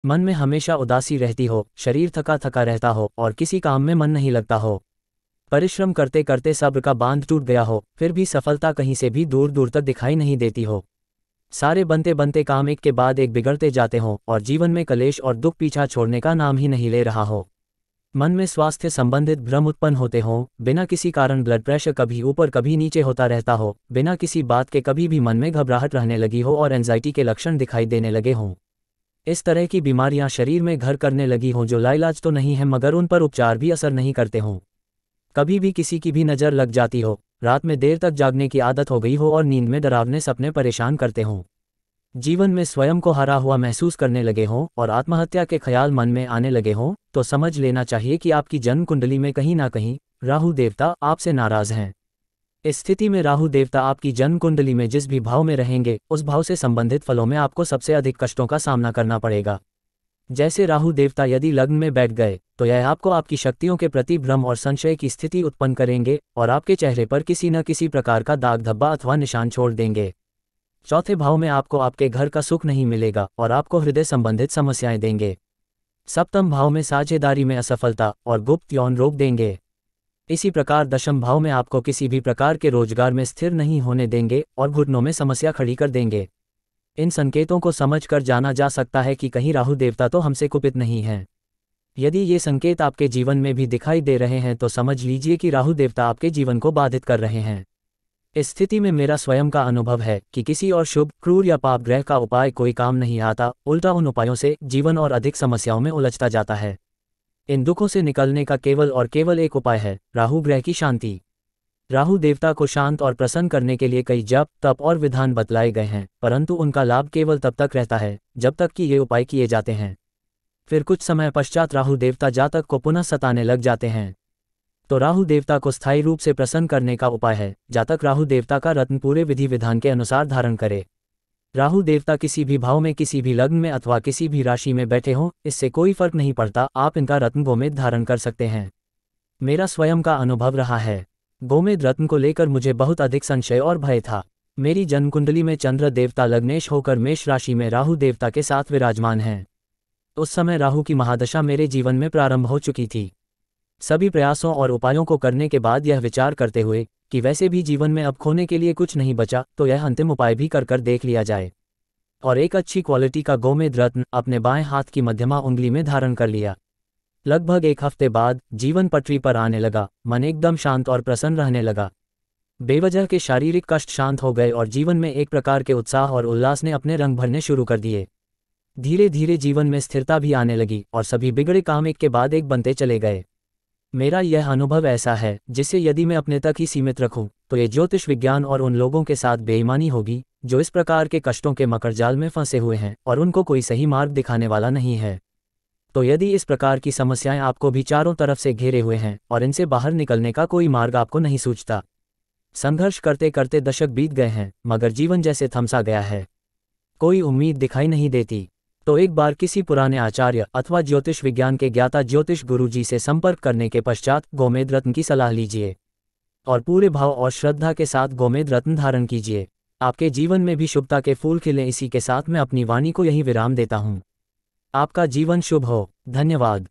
मन में हमेशा उदासी रहती हो, शरीर थका थका रहता हो और किसी काम में मन नहीं लगता हो। परिश्रम करते करते सब्र का बांध टूट गया हो, फिर भी सफलता कहीं से भी दूर दूर तक दिखाई नहीं देती हो। सारे बनते बनते काम एक के बाद एक बिगड़ते जाते हों और जीवन में कलेश और दुख पीछा छोड़ने का नाम ही नहीं ले रहा हो। मन में स्वास्थ्य संबंधित भ्रम उत्पन्न होते हों, बिना किसी कारण ब्लड प्रेशर कभी ऊपर कभी नीचे होता रहता हो, बिना किसी बात के कभी भी मन में घबराहट रहने लगी हो और एंजाइटी के लक्षण दिखाई देने लगे हों। इस तरह की बीमारियां शरीर में घर करने लगी हों जो लाइलाज तो नहीं है मगर उन पर उपचार भी असर नहीं करते हों। कभी भी किसी की भी नज़र लग जाती हो, रात में देर तक जागने की आदत हो गई हो और नींद में डरावने सपने परेशान करते हों। जीवन में स्वयं को हारा हुआ महसूस करने लगे हों और आत्महत्या के ख्याल मन में आने लगे हों, तो समझ लेना चाहिए कि आपकी जन्म कुंडली में कहीं ना कहीं राहु देवता आपसे नाराज हैं। इस स्थिति में राहु देवता आपकी जन्म कुंडली में जिस भी भाव में रहेंगे, उस भाव से संबंधित फलों में आपको सबसे अधिक कष्टों का सामना करना पड़ेगा। जैसे राहु देवता यदि लग्न में बैठ गए तो यह आपको आपकी शक्तियों के प्रति भ्रम और संशय की स्थिति उत्पन्न करेंगे और आपके चेहरे पर किसी न किसी प्रकार का दाग धब्बा अथवा निशान छोड़ देंगे। चौथे भाव में आपको आपके घर का सुख नहीं मिलेगा और आपको हृदय संबंधित समस्याएं देंगे। सप्तम भाव में साझेदारी में असफलता और गुप्त यौन रोग देंगे। इसी प्रकार दशम भाव में आपको किसी भी प्रकार के रोजगार में स्थिर नहीं होने देंगे और घुटनों में समस्या खड़ी कर देंगे। इन संकेतों को समझकर जाना जा सकता है कि कहीं राहु देवता तो हमसे कुपित नहीं हैं। यदि ये संकेत आपके जीवन में भी दिखाई दे रहे हैं तो समझ लीजिए कि राहु देवता आपके जीवन को बाधित कर रहे हैं। इस स्थिति में मेरा स्वयं का अनुभव है कि किसी और शुभ, क्रूर या पाप ग्रह का उपाय कोई काम नहीं आता, उल्टा उन उपायों से जीवन और अधिक समस्याओं में उलझता जाता है। इन दुखों से निकलने का केवल और केवल एक उपाय है, राहु ग्रह की शांति। राहु देवता को शांत और प्रसन्न करने के लिए कई जप, तप और विधान बतलाए गए हैं, परंतु उनका लाभ केवल तब तक रहता है जब तक कि ये उपाय किए जाते हैं। फिर कुछ समय पश्चात राहु देवता जातक को पुनः सताने लग जाते हैं। तो राहु देवता को स्थायी रूप से प्रसन्न करने का उपाय है, जातक राहु देवता का रत्न पूरे विधि विधान के अनुसार धारण करे। राहु देवता किसी भी भाव में, किसी भी लग्न में अथवा किसी भी राशि में बैठे हों, इससे कोई फर्क नहीं पड़ता, आप इनका रत्न गोमेद धारण कर सकते हैं। मेरा स्वयं का अनुभव रहा है। गोमेद रत्न को लेकर मुझे बहुत अधिक संशय और भय था। मेरी जन्म कुंडली में चंद्र देवता लग्नेश होकर मेष राशि में राहु देवता के साथ विराजमान हैं। उस समय राहु की महादशा मेरे जीवन में प्रारंभ हो चुकी थी। सभी प्रयासों और उपायों को करने के बाद यह विचार करते हुए कि वैसे भी जीवन में अब खोने के लिए कुछ नहीं बचा, तो यह अंतिम उपाय भी कर देख लिया जाए, और एक अच्छी क्वालिटी का गोमेद रत्न अपने बाएं हाथ की मध्यमा उंगली में धारण कर लिया। लगभग एक हफ्ते बाद जीवन पटरी पर आने लगा, मन एकदम शांत और प्रसन्न रहने लगा। बेवजह के शारीरिक कष्ट शांत हो गए और जीवन में एक प्रकार के उत्साह और उल्लास ने अपने रंग भरने शुरू कर दिए। धीरे धीरे जीवन में स्थिरता भी आने लगी और सभी बिगड़े काम एक के बाद एक बनते चले गए। मेरा यह अनुभव ऐसा है जिसे यदि मैं अपने तक ही सीमित रखूं तो ये ज्योतिष विज्ञान और उन लोगों के साथ बेईमानी होगी जो इस प्रकार के कष्टों के मकड़जाल में फंसे हुए हैं और उनको कोई सही मार्ग दिखाने वाला नहीं है। तो यदि इस प्रकार की समस्याएं आपको भी चारों तरफ से घेरे हुए हैं और इनसे बाहर निकलने का कोई मार्ग आपको नहीं सूझता, संघर्ष करते करते दशक बीत गए हैं मगर जीवन जैसे थमसा गया है, कोई उम्मीद दिखाई नहीं देती, तो एक बार किसी पुराने आचार्य अथवा ज्योतिष विज्ञान के ज्ञाता ज्योतिष गुरुजी से संपर्क करने के पश्चात गोमेद रत्न की सलाह लीजिए और पूरे भाव और श्रद्धा के साथ गोमेद रत्न धारण कीजिए। आपके जीवन में भी शुभता के फूल खिलें। इसी के साथ मैं अपनी वाणी को यही विराम देता हूँ। आपका जीवन शुभ हो। धन्यवाद।